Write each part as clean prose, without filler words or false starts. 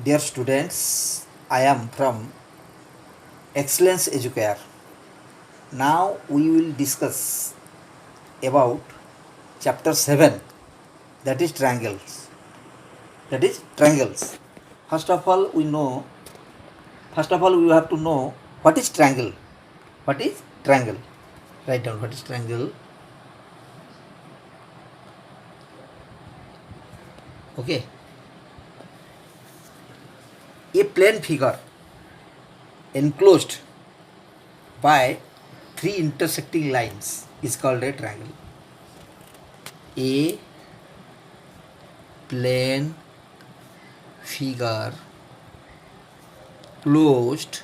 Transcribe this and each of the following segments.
Dear students, I am from Excellence Educare. Now we will discuss about chapter 7, that is triangles. That is triangles. First of all, we have to know what is triangle. What is triangle? Write down what is triangle. Okay. A plane figure enclosed by three intersecting lines is called a triangle. A plane figure closed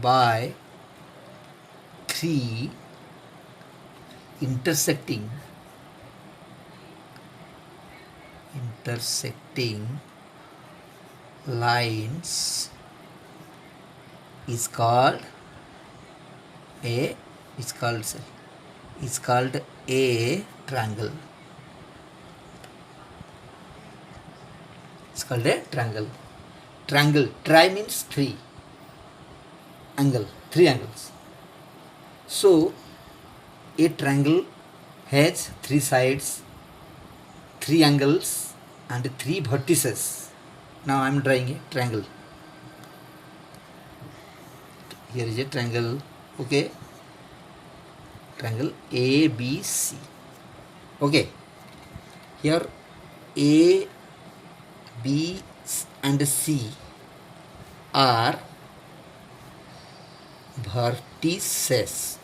by three intersecting lines is called a triangle. It's called a triangle. Triangle. Tri means three. Angle. Three angles. So a triangle has three sides, three angles, and three vertices. Now I am drawing a triangle. Here is a triangle. Okay. Triangle ABC. Okay. Here A, B, and C are vertices.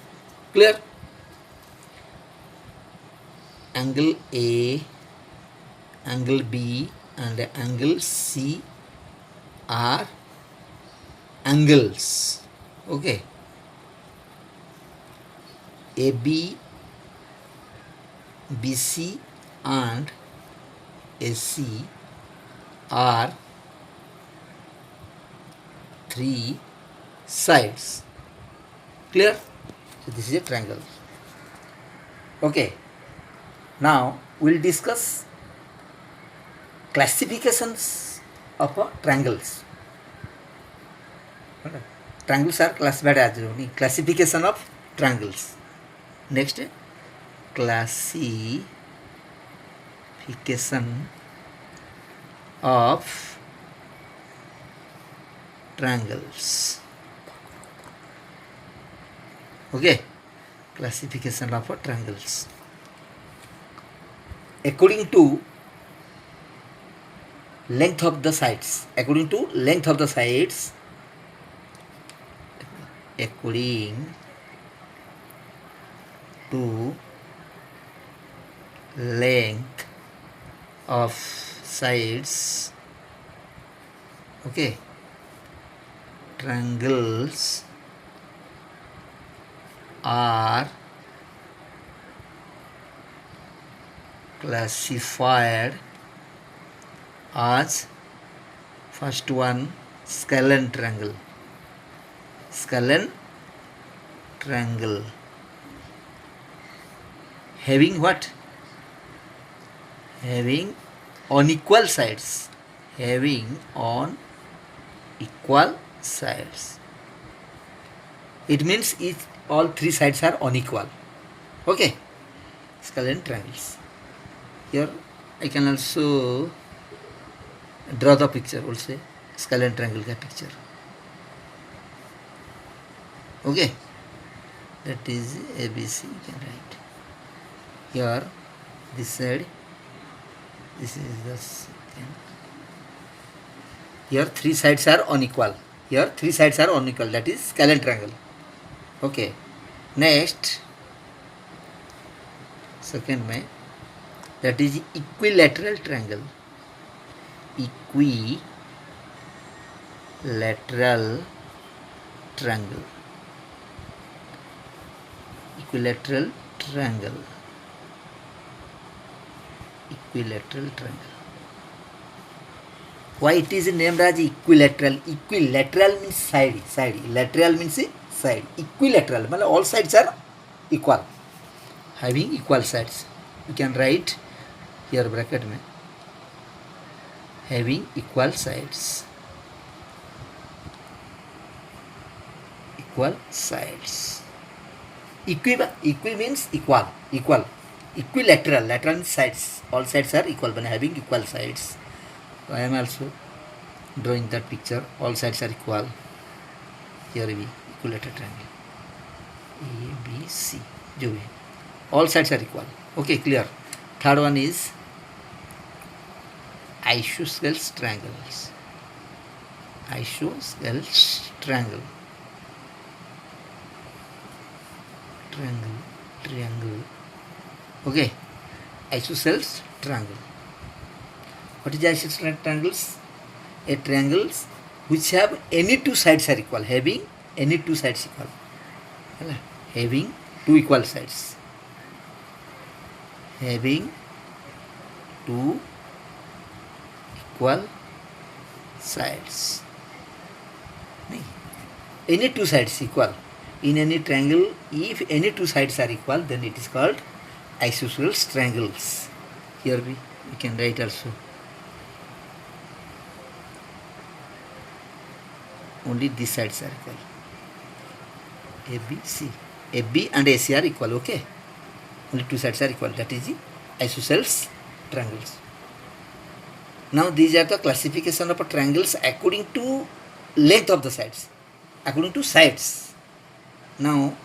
Clear? Angle A, angle B, and angle C are angles. Okay. AB, BC, and AC are three sides. Clear? So this is a triangle. Okay. Now we'll discuss classifications of triangles. Triangles are classified as classification of triangles. Next, classification of triangles. Okay, classification of triangles. According to length of the sides. According to length of the sides. According to length of sides. Okay. Triangles are classified as first one scalene triangle. Scalene triangle having what? Having unequal sides. Having on equal sides. It means all three sides are unequal. Okay. Scalene triangles. Here I can also draw the picture also. Scalene triangle ka picture. Okay. That is ABC. You can write. Here this side. This is the second. Here three sides are unequal. Here three sides are unequal. That is scalene triangle. Okay. Next, second में, that is equilateral triangle. Equilateral triangle. Equilateral triangle. Equilateral triangle. Why it is named as equilateral? Equilateral means side. Lateral means side. Equilateral means all sides are equal. Having equal sides. You can write here bracket में having equal sides. Equal sides. Equi means equal. Equilateral. Lateral means sides. All sides are equal when having equal sides. So I am also drawing that picture. All sides are equal. Here we equilateral triangle. A, B, C. All sides are equal. Okay, clear. Third one is isosceles triangles. Isosceles triangle. Triangle. Okay. Isosceles triangle. What is isosceles triangles? A triangles which have any two sides are equal. Having any two sides equal. Having two equal sides. Having two equal sides. Any two sides equal. In any triangle, if any two sides are equal, then it is called isosceles triangles. Here we can write also. Only these sides are equal. A, B, C. A, B and AC are equal, okay? Only two sides are equal. That is the isosceles triangles. Now these are the classification of triangles according to length of the sides. According to sides. Now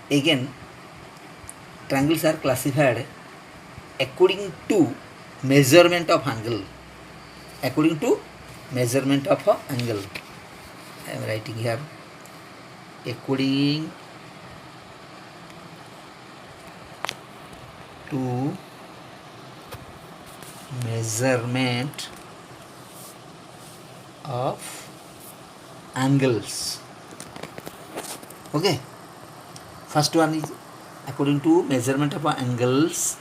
again triangles are classified according to measurement of angle. According to measurement of angle. I am writing here. According to measurement of angles. Okay. First one is according to measurement of angles.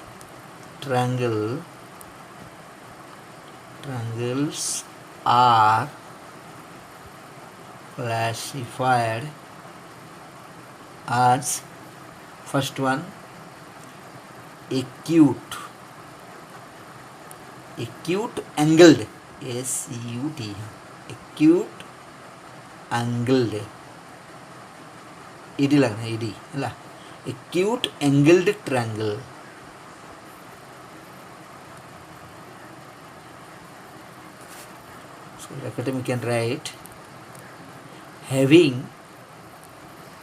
Triangles are classified as first one acute angled ACUT acute angled ED लगना ED है acute angled triangle. So academic can write having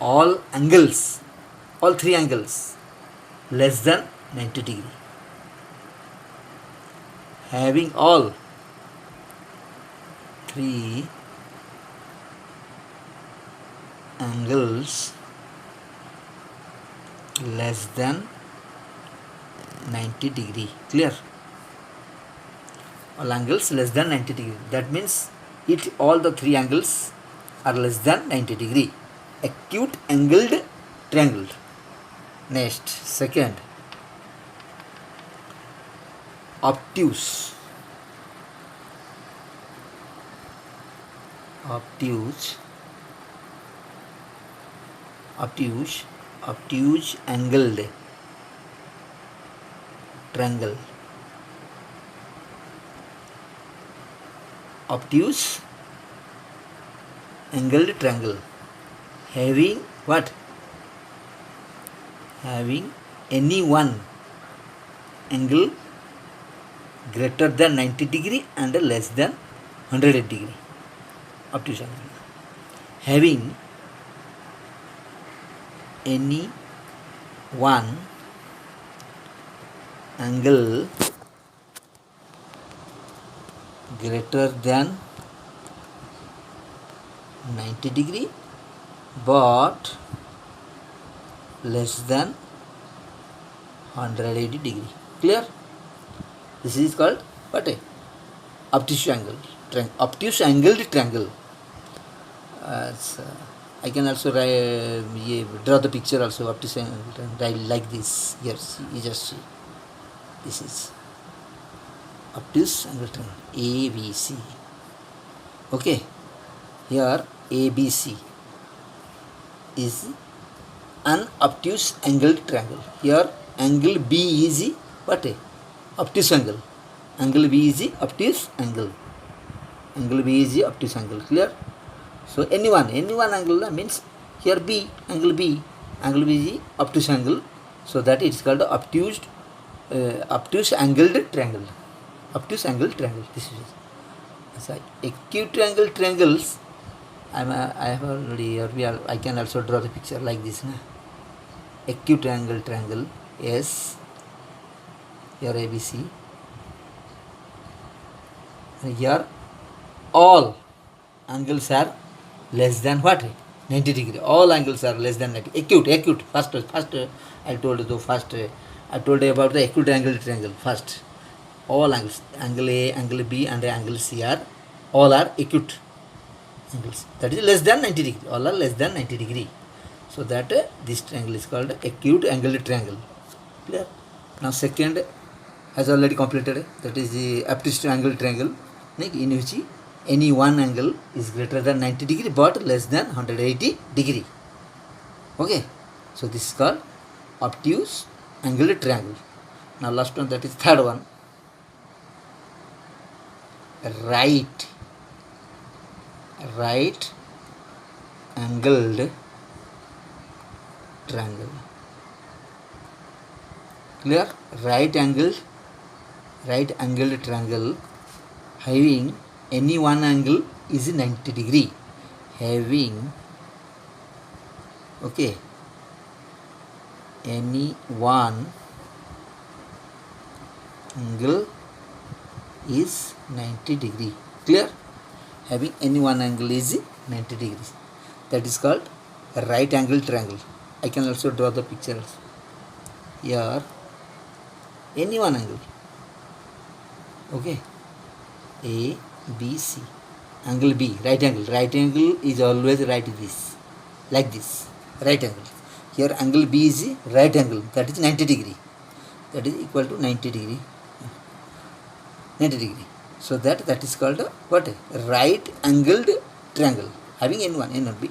all angles, all three angles less than 90 degree. Having all three angles less than 90 degree. Clear? All angles less than 90 degree. That means all the three angles are less than 90 degree. Acute angled triangle. Next, second, obtuse angled triangle. Obtuse angled triangle having what? Having any one angle greater than 90 degree and less than 180 degree. Obtuse angle. Having any one angle greater than 90 degree but less than 180 degree. Clear? This is called what? Obtuse angle. Obtuse angled triangle. I can also draw the picture also obtuse angled triangle like this. Yes, you just see. This is obtuse angled triangle. ABC. Okay. Here ABC is an obtuse angled triangle. Here angle B is what? Obtuse angle. Angle B is obtuse angle. angle B is the obtuse angle. Clear? So any one angle means here B, angle B is the obtuse angle. So that is called obtuse angled triangle. Obtuse angled triangle. This is so acute angle triangles. I have already. I can also draw the picture like this. Na? Acute angle triangle. Yes. Here ABC. And here all angles are less than what? 90 degree. All angles are less than 90. Acute. First. I told you about the acute angle triangle. First, all angles, angle A, angle B, and angle C all are acute angles. That is less than 90 degree. All are less than 90 degree. So that this triangle is called acute angle triangle. Clear? Now second has already completed. That is the obtuse angle triangle, in which any one angle is greater than 90 degree but less than 180 degree. Okay. So this is called obtuse angle triangle. Now last one, that is third one. Right angled triangle. Clear? Right angled triangle having any one angle is 90 degree. Having any one angle is 90 degree. Clear? Having any one angle is 90 degrees. That is called a right angle triangle. I can also draw the pictures. Here, any one angle. Okay. A, B, C. Angle B, right angle. Right angle is always right this. Like this. Right angle. Here angle B is right angle. That is 90 degree. That is equal to 90 degree. 90 degree. So that is called what? Right angled triangle. Having N1, N1B.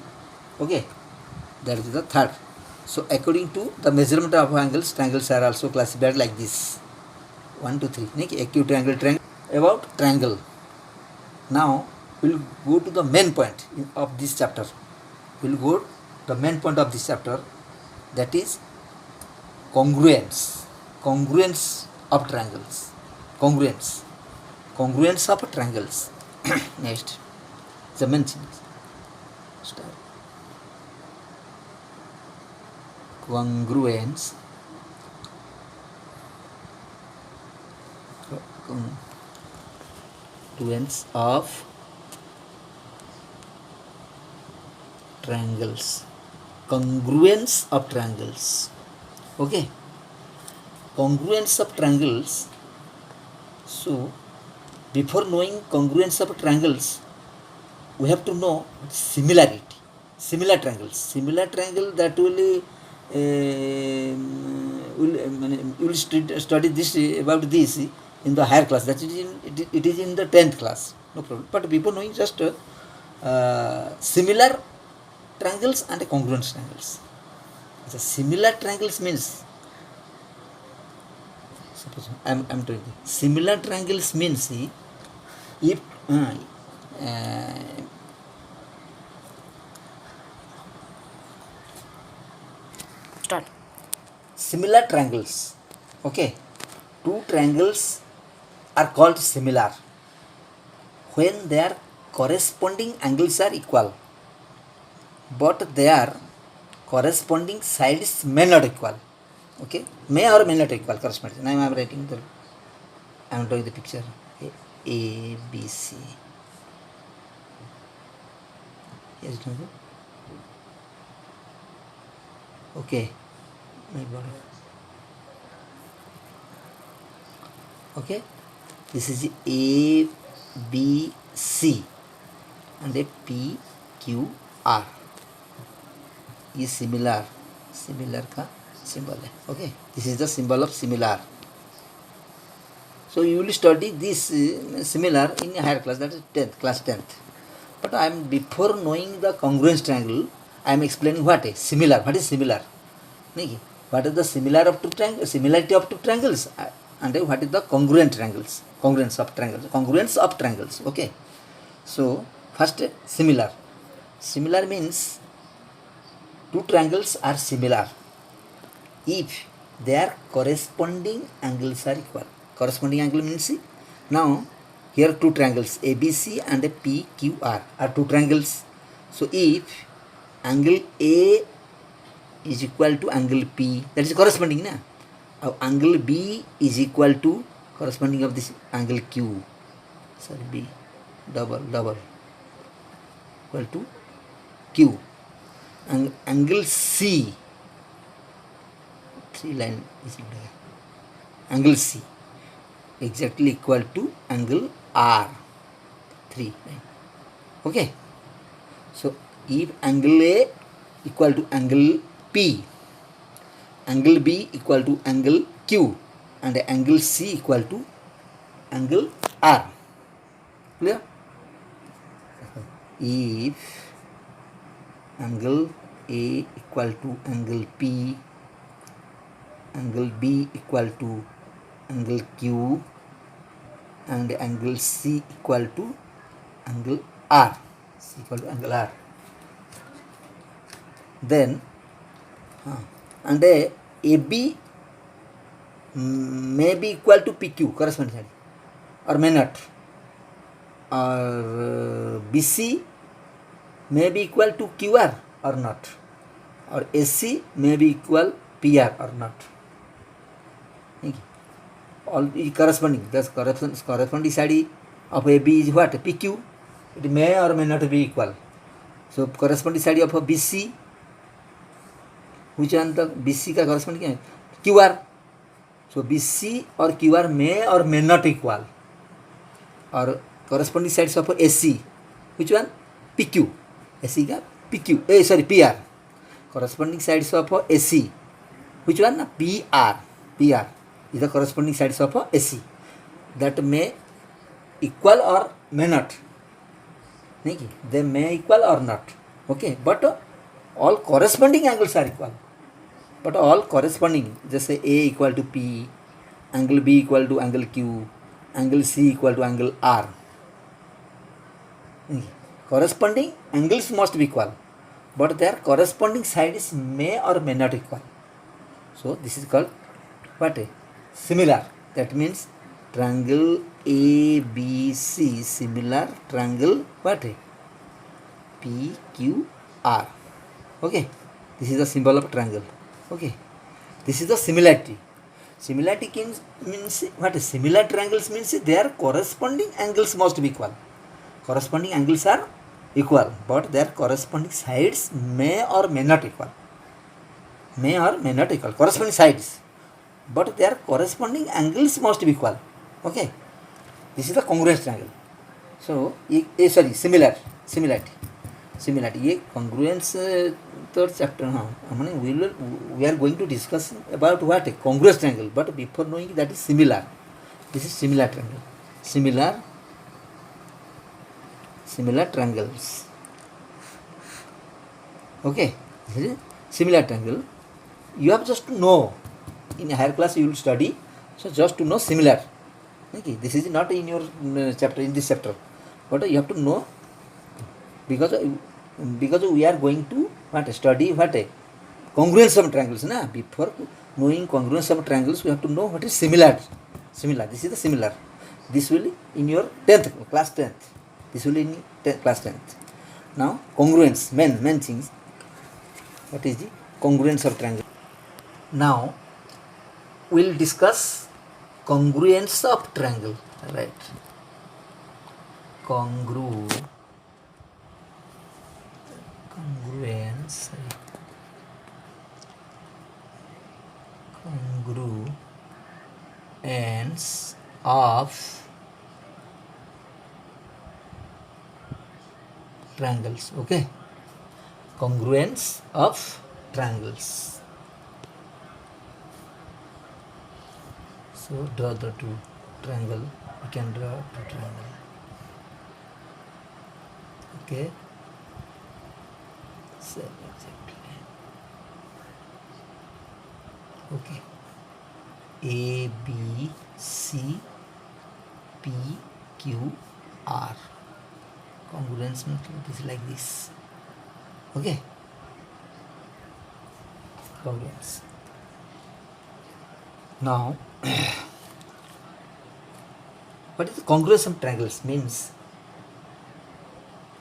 Okay. That is the third. So according to the measurement of angles, triangles are also classified like this. 1, 2, 3. Acute angle triangle. About triangle. Now we will go to the main point of this chapter. We will go to the main point of this chapter. That is congruence. Congruence of triangles. Congruence of triangles. Next, the main thing. Start. Congruence of triangles. Congruence of triangles. Okay. Congruence of triangles. So before knowing congruence of triangles, we have to know similarity. Similar triangles. Similar triangle that will study this about this in the higher class. That is it is in the 10th class. No problem. But before knowing just similar triangles and congruent triangles. The similar triangles means, suppose I'm telling you, similar triangles means if start. Similar triangles. Okay. Two triangles are called similar when their corresponding angles are equal, but their corresponding sides may not equal. Okay, may or may not equal corresponding. Now I am writing I am drawing the picture. A, B, C. Here is number. Okay. Okay. This is A, B, C and a P, Q, R. is similar का symbol है. Okay, this is the symbol of similar. So you will study this similar in a higher class, that is 10th, class 10th. But I am, before knowing the congruence triangle, I am explaining what is similar. What is similar? What is the similarity of two triangles, and what is the congruent triangles? Congruence of triangles. Okay. So first, similar. Similar means two triangles are similar if their corresponding angles are equal. Corresponding angle means, see, now here two triangles ABC and PQR are two triangles. So if angle A is equal to angle P, that is corresponding na. Angle B is equal to corresponding of this angle Q. Sorry, B double equal to Q. Angle C, three line is there. Angle C exactly equal to angle R, three line. Okay. So if angle A equal to angle P, angle B equal to angle Q, and angle C equal to angle R. Clear? If angle A equal to angle P, angle B equal to angle Q, and angle C equal to angle R, C equal to angle R, then and AB may be equal to PQ, corresponding side, or may not, or BC may be equal to QR or not, or AC may be equal PR or not. All is corresponding. Thus corresponding side of AB is what? PQ. It may or may not be equal. So corresponding side of BC, which one the BC का corresponding क्या है? QR. So BC or QR may or may not equal. Or corresponding sides of AC, which one? PQ. AC का PQ. Sorry, PR. Corresponding sides of AC, which one? PR. PR is the corresponding sides of AC. That may equal or may not. They may equal or not. Okay, but all corresponding angles are equal. But all corresponding, just say A equal to P, angle B equal to angle Q, angle C equal to angle R. Corresponding angles must be equal, but their corresponding sides may or may not equal. So this is called what? Similar. That means triangle ABC similar triangle what? PQR. Okay, this is the symbol of triangle. Okay, this is the similarity. Similarity means what? Similar triangles means their corresponding angles must be equal. Corresponding angles are equal, but their corresponding sides may or may not equal. May or may not equal. Corresponding sides, but their corresponding angles must be equal. Okay, this is the congruence triangle. So sorry, similarity. ये congruence third chapter. We are going to discuss about what? Congruous triangle. But before knowing that is similar, this is similar triangle. Similar triangles. Okay, this is similar triangle. You have just to know. In a higher class you will study. So just to know similar. Okay, this is not in your chapter, in this chapter, but you have to know, because we are going to study congruence of triangles. Before knowing congruence of triangles, we have to know what is similar. This is the similar. This will in your 10th class 10th. This will in class 10th. Now congruence, main things. What is the congruence of triangle? Now we'll discuss congruence of triangle. Right. Congruence of triangles. Okay, congruence of triangles. So draw the two triangle. We can draw two triangle. Okay, so exactly. Okay, A B C P Q R. Congruence means it is like this. Okay. Congruence. Now, what is the congruence of triangles? Means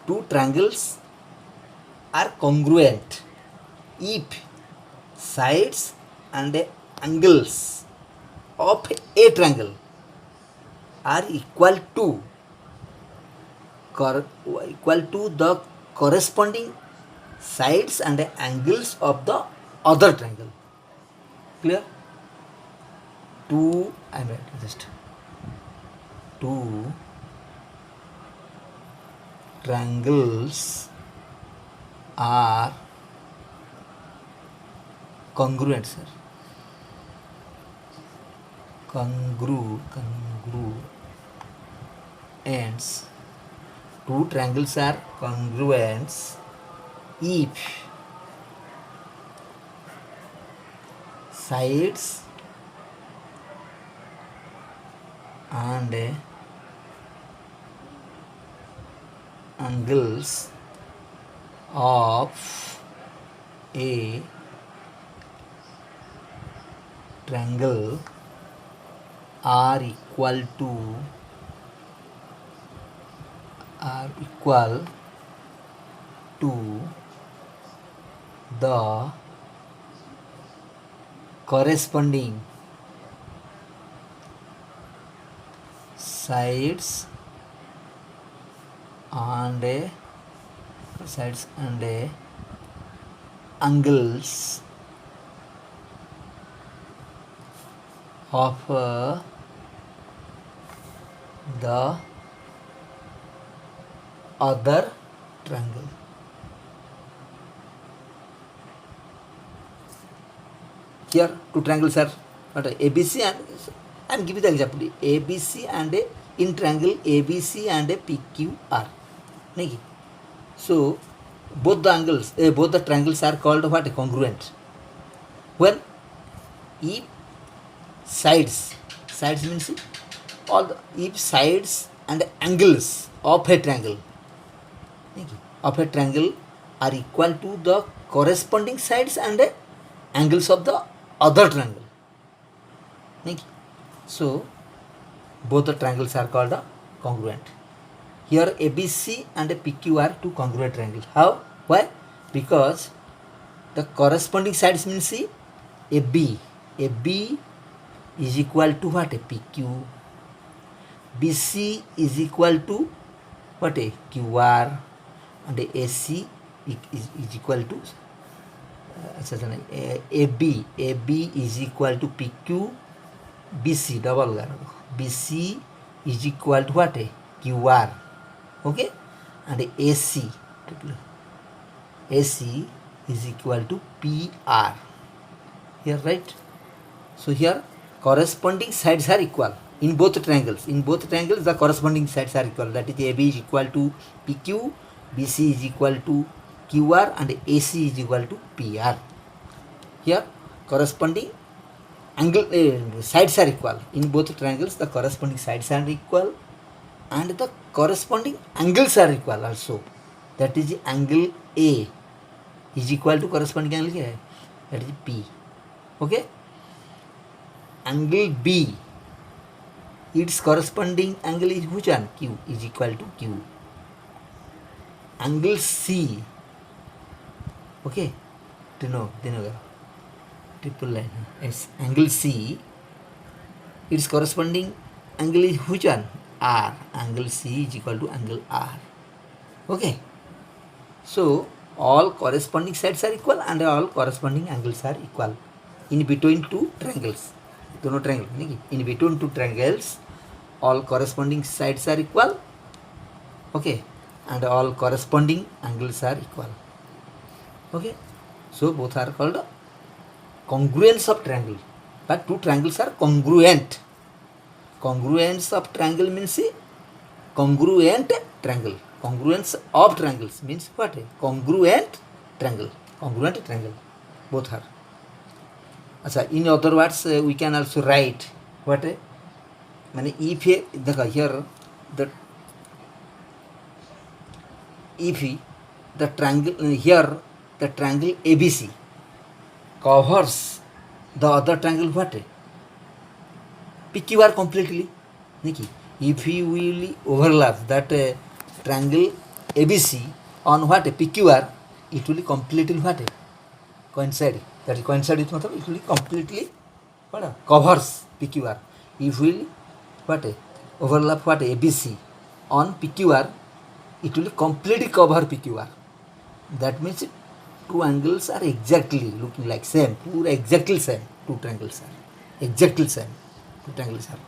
two triangles are congruent if sides and angles of a triangle are equal to the corresponding sides and angles of the other triangle. Clear? Two triangles are congruent, sir. Congruents. Two triangles are congruent if sides and angles of a triangle are equal to the corresponding sides and angles of the other triangle. Here two triangles are ABC and I am giving the example ABC and in triangle ABC and PQR. So both the triangles are called what? Congruent. When if sides means if sides and angles of a triangle are equal to the corresponding sides and angles of the other triangle. So both the triangles are called congruent. Here ABC and PQ are two congruent triangles. How? Why? Because the corresponding sides means AB is equal to what? PQ. BC is equal to what? QR. And AC is equal to AB is equal to PQ. BC double BC is equal to what? QR. Okay, and AC is equal to PR. Here, right? So here corresponding sides are equal in both triangles. The corresponding sides are equal. That is AB is equal to PQ, BC is equal to QR, and AC is equal to PR. Here corresponding sides are equal in both triangles. The corresponding sides are equal and the corresponding angles are equal also. That is angle A is equal to corresponding angle A, that is P. Okay, angle B, its corresponding angle is which one? Q is equal to Q. Angle C, okay, triple line. Yes, angle C, its corresponding angle is which one? R. Angle C is equal to angle R. Okay, so all corresponding sides are equal and all corresponding angles are equal in between two triangles. In between two triangles, all corresponding sides are equal. Okay, and all corresponding angles are equal. Okay, so both are called congruence of triangle. But two triangles are congruent. Congruence of triangle means congruent triangle. Congruence of triangles means what? Congruent triangle. Both are. In other words, we can also write what? If here the if the triangle here the triangle ABC covers the other triangle what? PQR completely. Niki. If we will overlap that triangle ABC on what? PQR, it will completely what? Coincide. That is coincide with matlab it will completely what? Covers PQR. If we will what? Overlap what? ABC on PQR, it will completely cover PQR. That means two angles are exactly looking like same, pure exactly same. Two triangles are exactly same. Two triangles are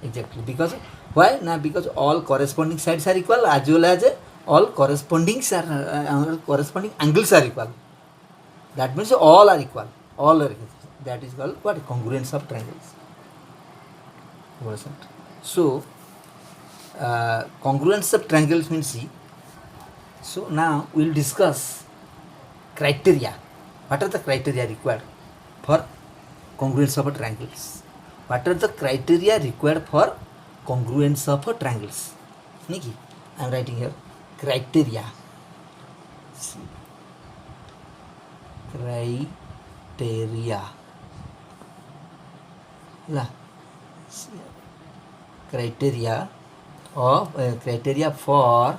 exactly because why? Now because all corresponding sides are equal as well as all corresponding angles are equal. That means all are equal. All are equal. That is called what? Congruence of triangles. So congruence of triangles means see. So now we will discuss criteria. What are the criteria required for congruence of triangles? What are the criteria required for congruence of triangles? Nikki, I am writing here criteria. Criteria. La. Criteria of criteria for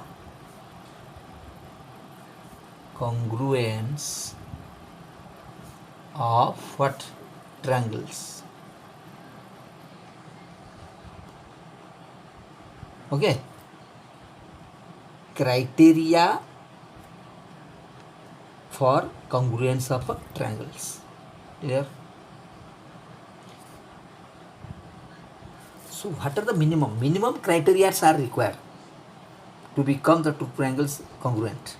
congruence of what? Triangles. Okay. Criteria for congruence of triangles. Clear? So what are the minimum? Minimum criteria are required to become the two triangles congruent.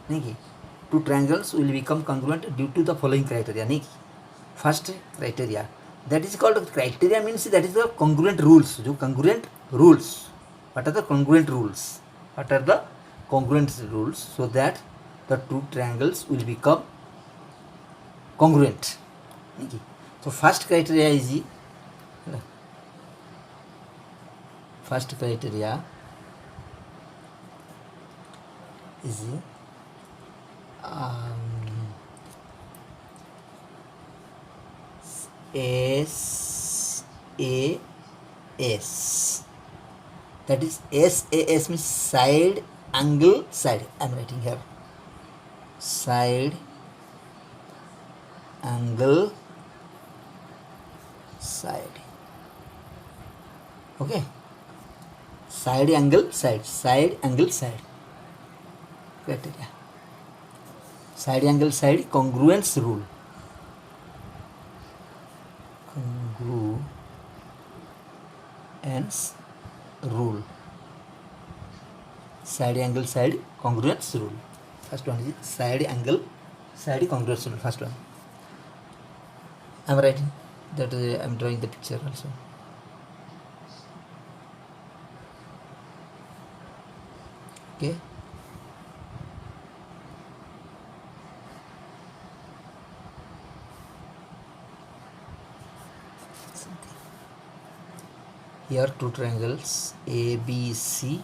Niki. Two triangles will become congruent due to the following criteria. Niki. First criteria. That is called criteria means that is the congruent rules. जो congruent rules. What are the congruent rules? What are the congruent rules so that the two triangles will become congruent? Niki. So first criteria is first criteria is SAS. That is SAS means side angle side. I am writing here side angle side. Okay. Side angle side. Side angle side. Criteria. Side angle side congruence rule. Congruence rule. Side angle side congruence rule. First one is side angle side congruence rule. First one. I am writing that I am drawing the picture also. Okay. Here two triangles ABC,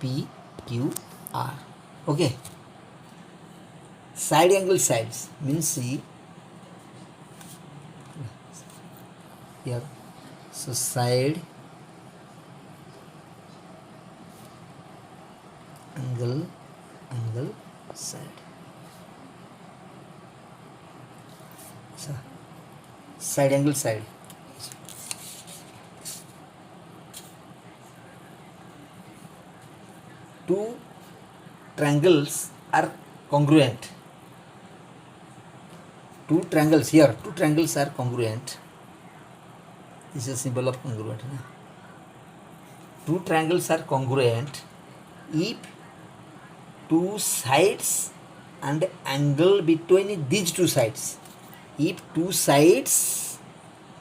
PQR. Okay. Side angle sides means see here. So side angle side. So side angle side. Two triangles are congruent. Two triangles here. Two triangles are congruent. This is a symbol of congruent. Two triangles are congruent if two sides and angle between these two sides. If two sides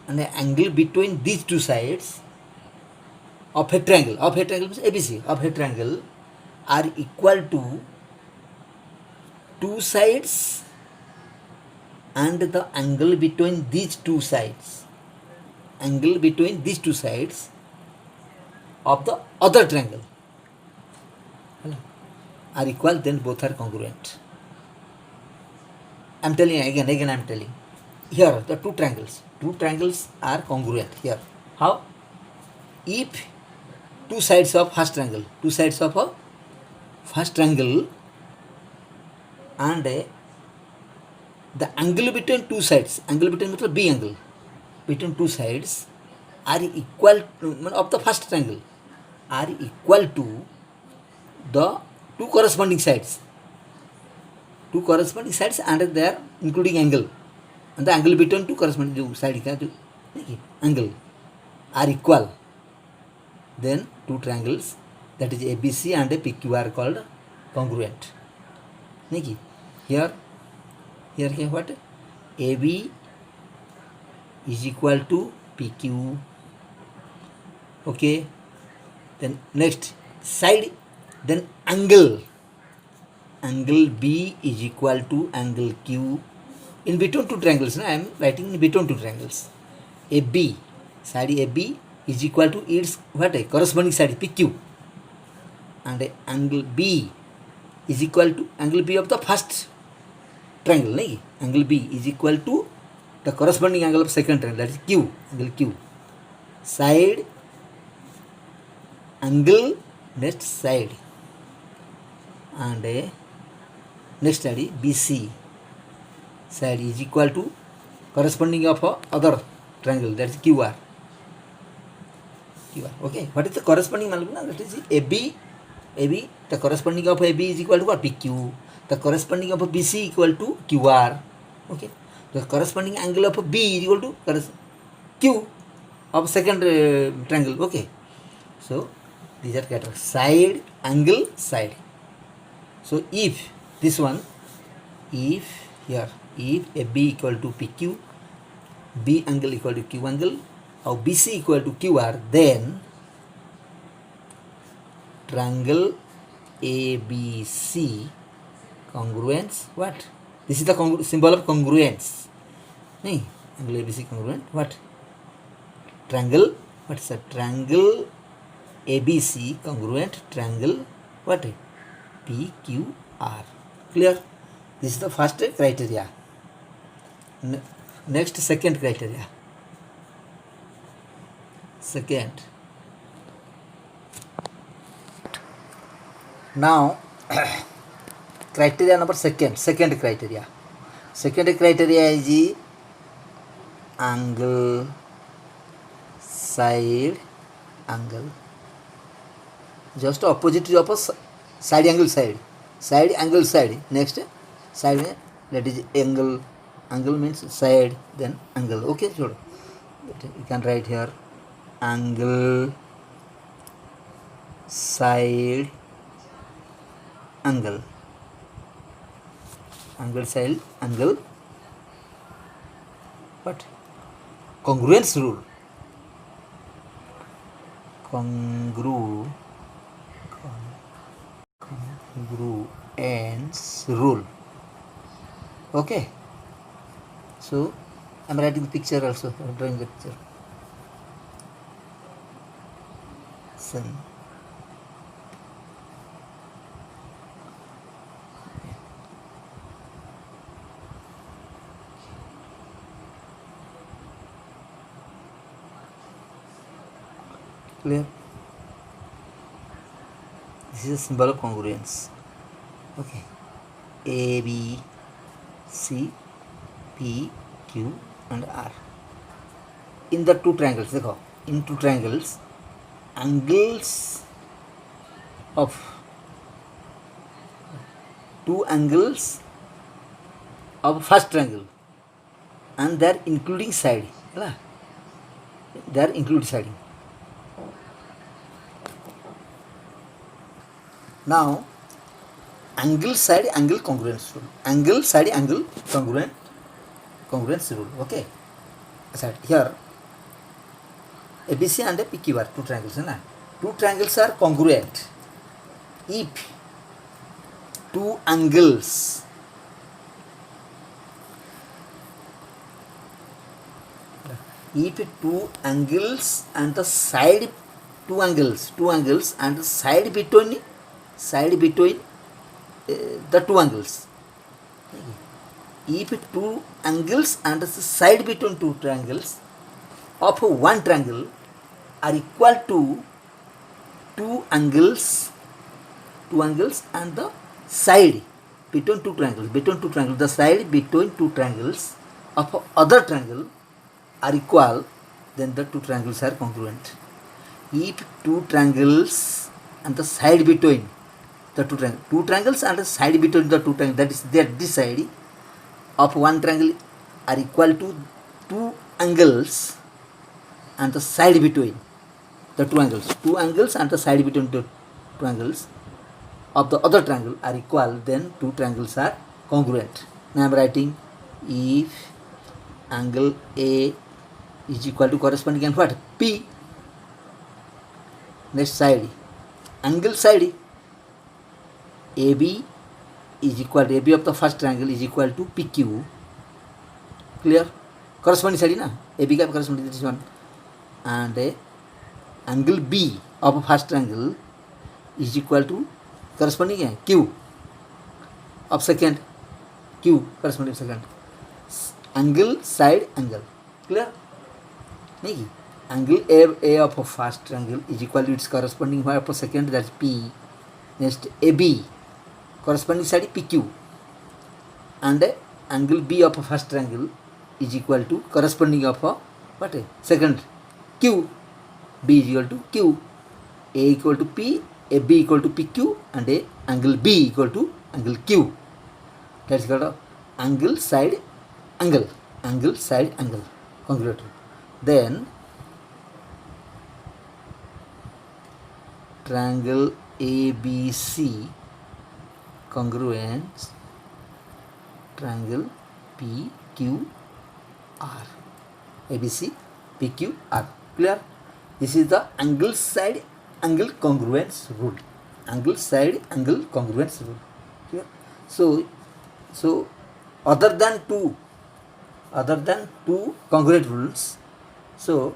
and the angle between these two sides of a triangle means ABC, of a triangle are equal to two sides and the angle between these two sides. Angle between these two sides of the other triangle. are equal, then both are congruent. I'm telling again I'm telling. Here the two triangles are congruent here. How? If two sides of a first triangle and the angle between two sides, angle between मतलब B angle between two sides are equal to, of the first triangle are equal to the two corresponding sides and they are including angle, and the angle between two corresponding side का जो angle are equal, then two triangles, that is ABC and PQ, are called congruent. नहीं here क्या what AB is equal to PQ. Okay, then next side, then angle B is equal to angle Q in between two triangles. I am writing in between two triangles. AB, side AB is equal to its what corresponding side PQ, and angle B is equal to angle B of the first triangle. नहीं, angle B is equal to the corresponding angle of second triangle, that is Q, angle Q. Side angle next side, and next side BC side is equal to corresponding of other triangle, that is QR. Okay, what is the corresponding angle? That is AB, the corresponding of AB is equal to what? PQ. The corresponding of BC equal to QR. Okay, the corresponding angle of B is equal to Q of second triangle. Okay, so these are categories: side, angle, side. So if this one, if AB equal to PQ, B angle equal to Q angle, or BC equal to QR, then triangle ABC congruence, what? This is the symbol of congruence. नहीं, angle ABC congruent, what? Triangle, what is that? Triangle ABC congruent triangle, what? PQR. Clear? This is the first criteria. Next, second criteria. Second. Now, criteria number second criteria. Second criteria is the angle, side angle. Just opposite of side angle side. Next side, that is angle. Angle means side, then angle. Okay, so you can write here angle, side, angle. Angle, side, angle. What? Congruence rule. Congruence rule. Okay. So I am writing the picture also. I am drawing the picture. Sun. Clear? This is a symbol of congruence. Okay. A, B, C, P, Q and R. In the two triangles, देखो, in two triangles, angles of two angles of first triangle, and they are including side. They are including siding. Now, angle side angle congruence rule. Angle side angle congruence rule. Okay. So here ABC and PQ are two triangles. Two triangles are congruent if two angles and the side two angles and the side between the two angles. If two angles and the side between two triangles of one triangle are equal to two angles and the side between two triangles, the side between two triangles of other triangle are equal, then the two triangles are congruent. If two triangles and the side between the two triangles and the side between the two triangles, that is this side of one triangle are equal to two angles and the side between the two angles and the side between the two angles of the other triangle are equal, then two triangles are congruent. Now I am writing, if angle A is equal to corresponding angle what? P. Next side, angle side AB is equal to AB of the first triangle is equal to PQ. Clear? Corresponding side na AB का corresponding this one, and angle B of first triangle is equal to corresponding है Q of second, Q corresponding second. Angle side angle. Clear? नहीं, angle A of a first triangle is equal to its corresponding of a second, that is P. Next AB corresponding side PQ, and angle B of a first triangle is equal to corresponding of a what? Second, Q. B is equal to Q. A equal to P, AB equal to PQ, and angle B equal to angle Q. That's called angle side angle. Angle side angle congruent. Then triangle ABC congruent triangle PQR. ABC PQR. Clear? This is the angle side angle congruence rule. Angle side angle congruence rule. Clear? So other than two congruent rules, so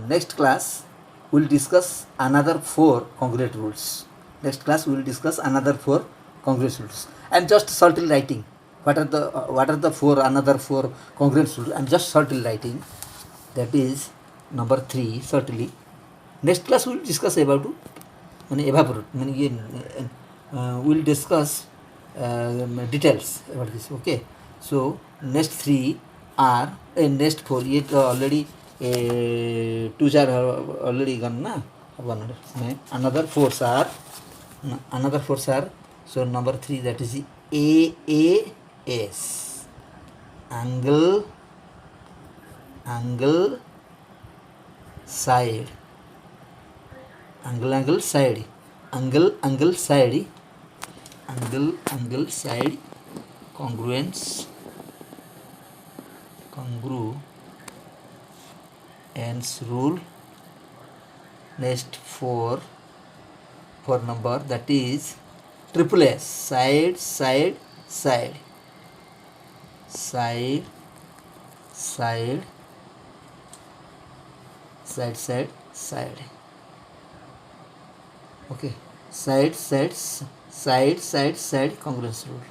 next class we will discuss another 4 congruent rules. Next class we will discuss another 4 congruent rules. I am just shortly writing what are the another 4 congruent rules. I am just shortly writing. That is number 3 certainly. Next class we will discuss about evaporate. We will discuss details about this. Okay. So next 3 are next 4. It already 2 are already gone na. Another 4s are so number 3, that is AAS, angle side, angle side congruence rule. Next 4 number, that is triple S, side okay, side congruence rule.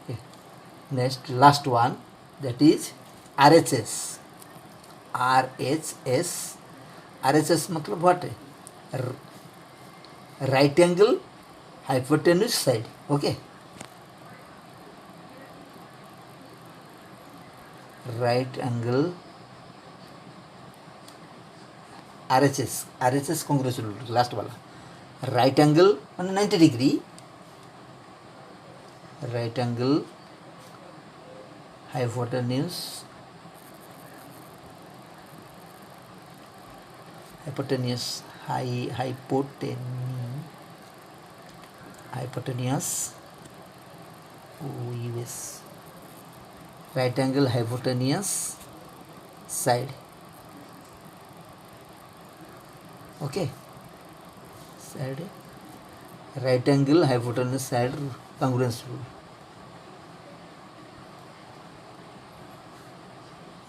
Okay. Next last one, that is RHS मतलब what है? Right angle hypotenuse side. Okay, right angle RHS congruence rule last वाला. Right angle 90 degree, right angle hypotenuse right angle hypotenuse side. Okay, side right angle hypotenuse side congruence rule.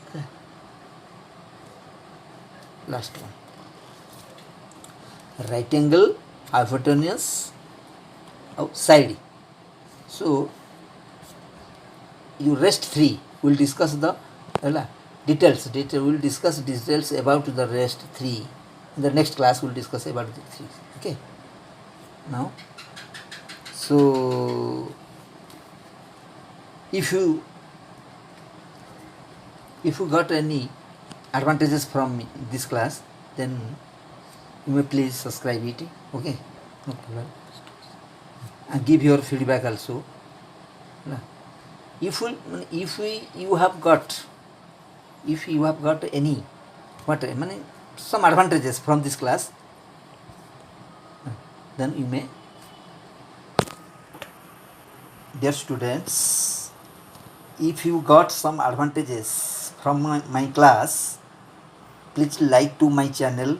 Okay. last one. Right angle, hypotenuse, side. So you rest 3. We'll discuss the details. We'll discuss details about the rest 3. In the next class, we'll discuss about the 3. Okay. Now, so if you got any advantages from this class, then you may please subscribe it. Okay. No problem. And give your feedback also. If you have got any some advantages from this class, then you may, dear students, if you got some advantages from my class, please like to my channel,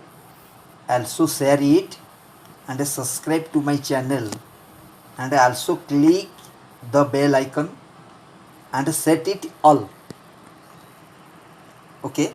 also share it, and subscribe to my channel, and also click the bell icon and set it all. Okay.